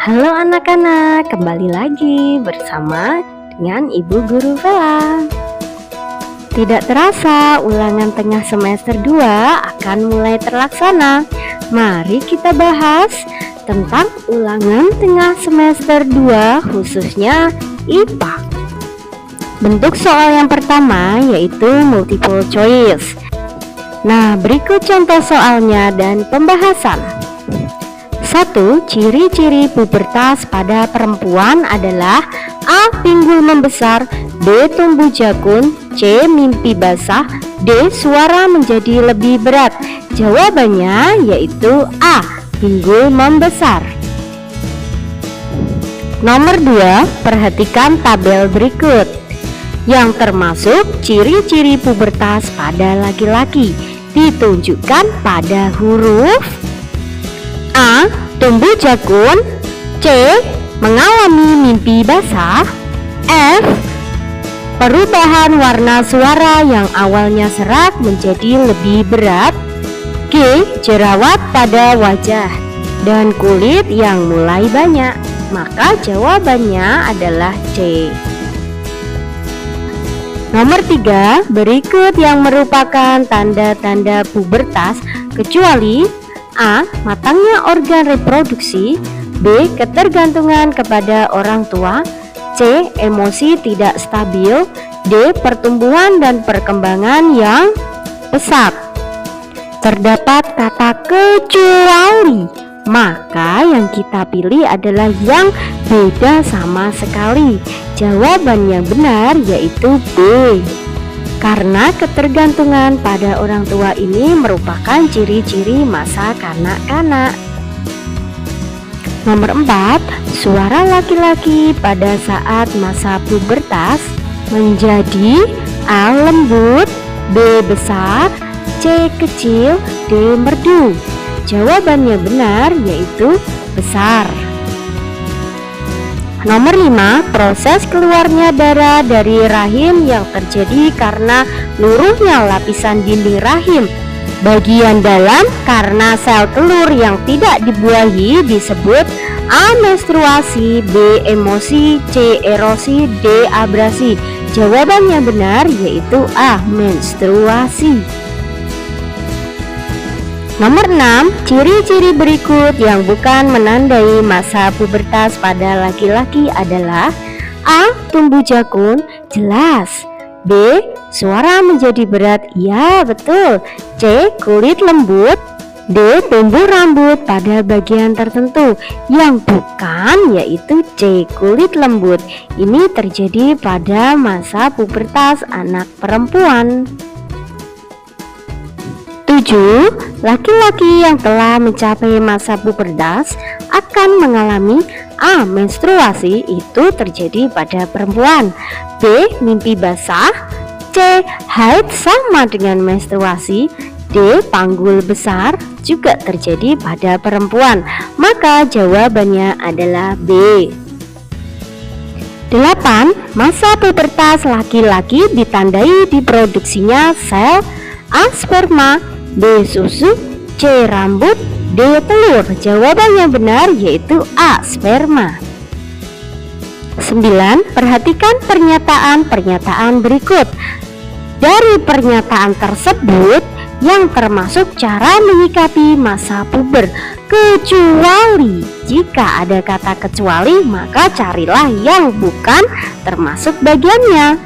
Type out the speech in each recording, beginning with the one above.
Halo anak-anak, kembali lagi bersama dengan Ibu Guru Vela. Tidak terasa ulangan tengah semester 2 akan mulai terlaksana. Mari kita bahas tentang ulangan tengah semester 2 khususnya IPA. Bentuk soal yang pertama yaitu multiple choice. Nah, berikut contoh soalnya dan pembahasan. 1. Ciri-ciri pubertas pada perempuan adalah A. Pinggul membesar, B. Tumbuh jakun, C. Mimpi basah, D. Suara menjadi lebih berat. Jawabannya yaitu A. Pinggul membesar. Nomor 2. Perhatikan tabel berikut yang termasuk ciri-ciri pubertas pada laki-laki. Ditunjukkan pada huruf A. Tumbuh jakun, C. Mengalami mimpi basah, F. Perubahan warna suara yang awalnya serak menjadi lebih berat, G. Jerawat pada wajah dan kulit yang mulai banyak. Maka jawabannya adalah C. Nomor 3, berikut yang merupakan tanda-tanda pubertas kecuali A. Matangnya organ reproduksi, B. Ketergantungan kepada orang tua, C. Emosi tidak stabil, D. Pertumbuhan dan perkembangan yang pesat. Terdapat kata kecuali, maka yang kita pilih adalah yang beda sama sekali. Jawaban yang benar yaitu B. Karena ketergantungan pada orang tua ini merupakan ciri-ciri masa kanak-kanak. Nomor 4, suara laki-laki pada saat masa pubertas menjadi A. Lembut, B. Besar, C. Kecil, D. Merdu. Jawabannya benar yaitu besar. Nomor 5, proses keluarnya darah dari rahim yang terjadi karena luruhnya lapisan dinding rahim bagian dalam karena sel telur yang tidak dibuahi disebut A. Menstruasi, B. Emosi, C. Erosi, D. Abrasi. Jawabannya benar yaitu A. Menstruasi. Nomor 6, ciri-ciri berikut yang bukan menandai masa pubertas pada laki-laki adalah A. Tumbuh jakun, jelas, B. Suara menjadi berat, ya betul, C. Kulit lembut, D. Tumbuh rambut pada bagian tertentu. Yang bukan yaitu C. Kulit lembut. Ini terjadi pada masa pubertas anak perempuan. 7. Laki-laki yang telah mencapai masa pubertas akan mengalami A. Menstruasi, itu terjadi pada perempuan, B. Mimpi basah, C. Haid sama dengan menstruasi, D. Panggul besar, juga terjadi pada perempuan. Maka jawabannya adalah B. 8. Masa pubertas laki-laki ditandai diproduksinya sel A. Sperma, B. Susu, C. Rambut, D. Telur. Jawabannya benar yaitu A. Sperma. 9. Perhatikan pernyataan-pernyataan berikut. Dari pernyataan tersebut yang termasuk cara menyikapi masa puber, kecuali jika ada kata kecuali maka carilah yang bukan termasuk bagiannya.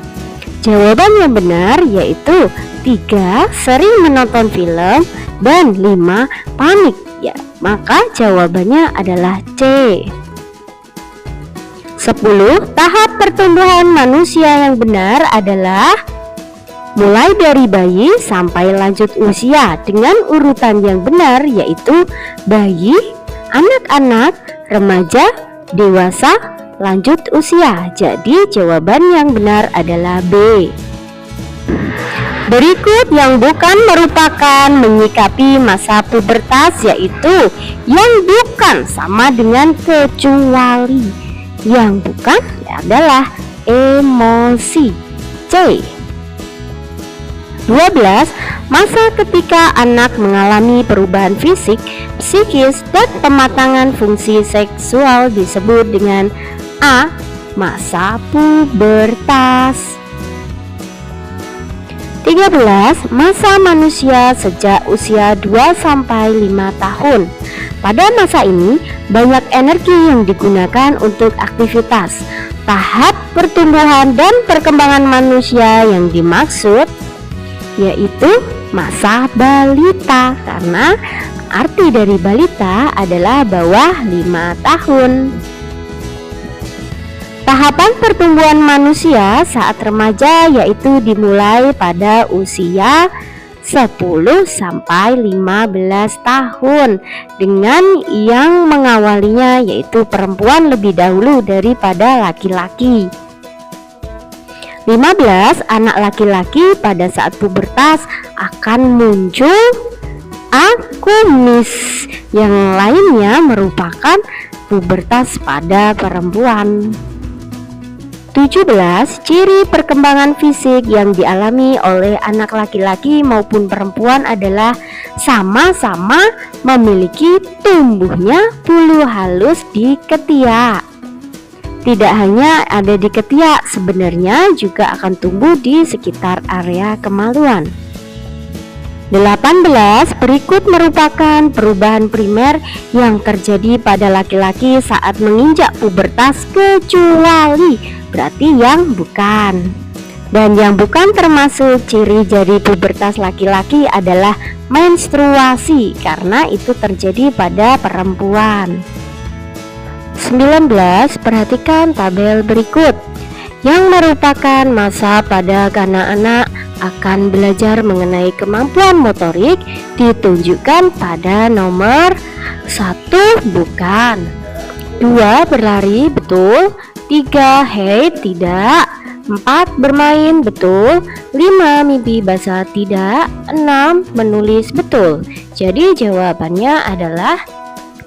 Jawaban yang benar yaitu 3. Sering menonton film, dan 5. Panik. Ya, maka jawabannya adalah C. 10. Tahap pertumbuhan manusia yang benar adalah mulai dari bayi sampai lanjut usia dengan urutan yang benar yaitu bayi, anak-anak, remaja, dewasa, lanjut usia. Jadi jawaban yang benar adalah B. Berikut yang bukan merupakan menyikapi masa pubertas yaitu yang bukan sama dengan kecuali. Yang bukan adalah emosi, C. 12. Masa ketika anak mengalami perubahan fisik, psikis, dan pematangan fungsi seksual disebut dengan A. Masa pubertas. 13. Masa manusia sejak usia 2-5 tahun. Pada masa ini, banyak energi yang digunakan untuk aktivitas. Tahap pertumbuhan dan perkembangan manusia yang dimaksud yaitu masa balita, karena arti dari balita adalah bawah 5 tahun. Tahapan pertumbuhan manusia saat remaja yaitu dimulai pada usia 10-15 tahun, dengan yang mengawalinya yaitu perempuan lebih dahulu daripada laki-laki. 15. Anak laki-laki pada saat pubertas akan muncul kumis, yang lainnya merupakan pubertas pada perempuan. 17. Ciri perkembangan fisik yang dialami oleh anak laki-laki maupun perempuan adalah sama-sama memiliki tumbuhnya bulu halus di ketiak. Tidak hanya ada di ketiak, sebenarnya juga akan tumbuh di sekitar area kemaluan. 18. Berikut merupakan perubahan primer yang terjadi pada laki-laki saat menginjak pubertas, kecuali berarti yang bukan. Dan yang bukan termasuk ciri dari pubertas laki-laki adalah menstruasi, karena itu terjadi pada perempuan. 19. Perhatikan tabel berikut yang merupakan masa pada anak-anak akan belajar mengenai kemampuan motorik, ditunjukkan pada nomor 1 bukan, 2 berlari betul, 3 hei tidak, 4 bermain betul, 5 mimpi basah tidak, 6 menulis betul. Jadi jawabannya adalah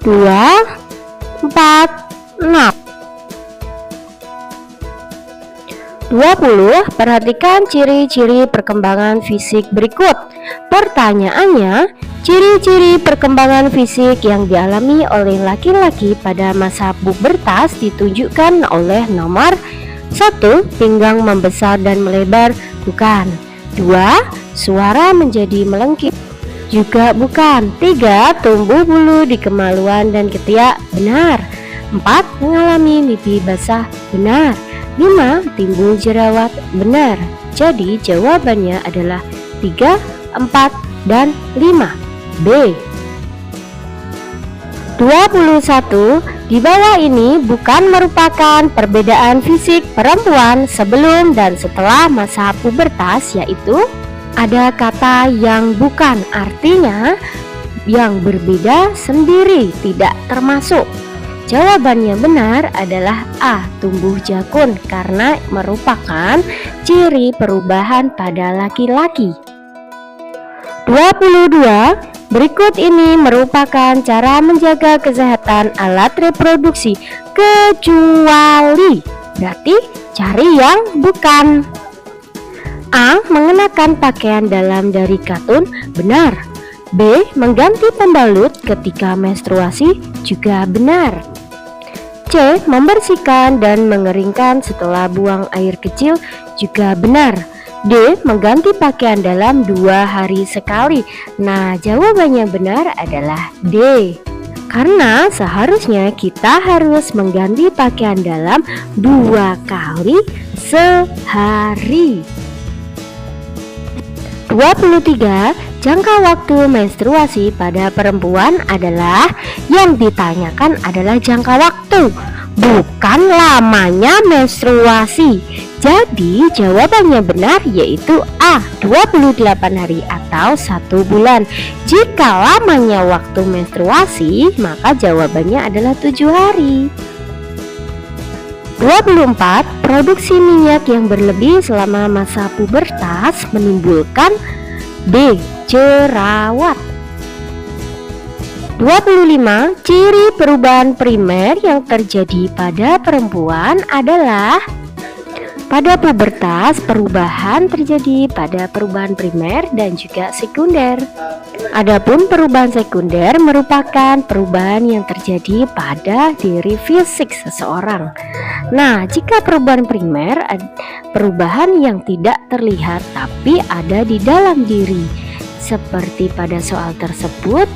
2, 4, 6. 20. Perhatikan ciri-ciri perkembangan fisik berikut. Pertanyaannya, ciri-ciri perkembangan fisik yang dialami oleh laki-laki pada masa pubertas ditunjukkan oleh nomor 1. Pinggang membesar dan melebar, bukan. 2. Suara menjadi melengking, juga bukan. 3. Tumbuh bulu di kemaluan dan ketiak, benar. 4. Mengalami mimpi basah, benar. 5. Timbul jerawat, benar. Jadi jawabannya adalah 3, 4, dan 5. B. 21. Di bawah ini bukan merupakan perbedaan fisik perempuan sebelum dan setelah masa pubertas, yaitu ada kata yang bukan, artinya yang berbeda sendiri, tidak termasuk. Jawabannya benar adalah A. Tumbuh jakun, karena merupakan ciri perubahan pada laki-laki. 22. Berikut ini merupakan cara menjaga kesehatan alat reproduksi, kecuali, berarti cari yang bukan. A. Mengenakan pakaian dalam dari katun, benar. B. Mengganti pembalut ketika menstruasi, juga benar. C. Membersihkan dan mengeringkan setelah buang air kecil, juga benar. D. Mengganti pakaian dalam 2 hari sekali. Nah, jawabannya benar adalah D, karena seharusnya kita harus mengganti pakaian dalam 2 kali sehari. 23. Jangka waktu menstruasi pada perempuan adalah, yang ditanyakan adalah jangka waktu, bukan lamanya menstruasi. Jadi jawabannya benar, yaitu A. 28 hari atau 1 bulan. Jika lamanya waktu menstruasi, maka jawabannya adalah 7 hari. 24. Produksi minyak yang berlebih selama masa pubertas menimbulkan B. Jerawat. 25. Ciri perubahan primer yang terjadi pada perempuan adalah Pada pubertas, perubahan terjadi pada perubahan primer dan juga sekunder. Adapun perubahan sekunder merupakan perubahan yang terjadi pada diri fisik seseorang. Nah, jika perubahan primer perubahan yang tidak terlihat tapi ada di dalam diri. Seperti pada soal tersebut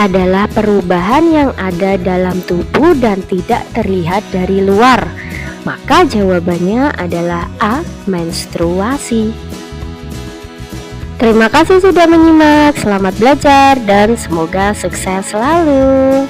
adalah perubahan yang ada dalam tubuh dan tidak terlihat dari luar. Maka jawabannya adalah A, menstruasi. Terima kasih sudah menyimak, selamat belajar dan semoga sukses selalu.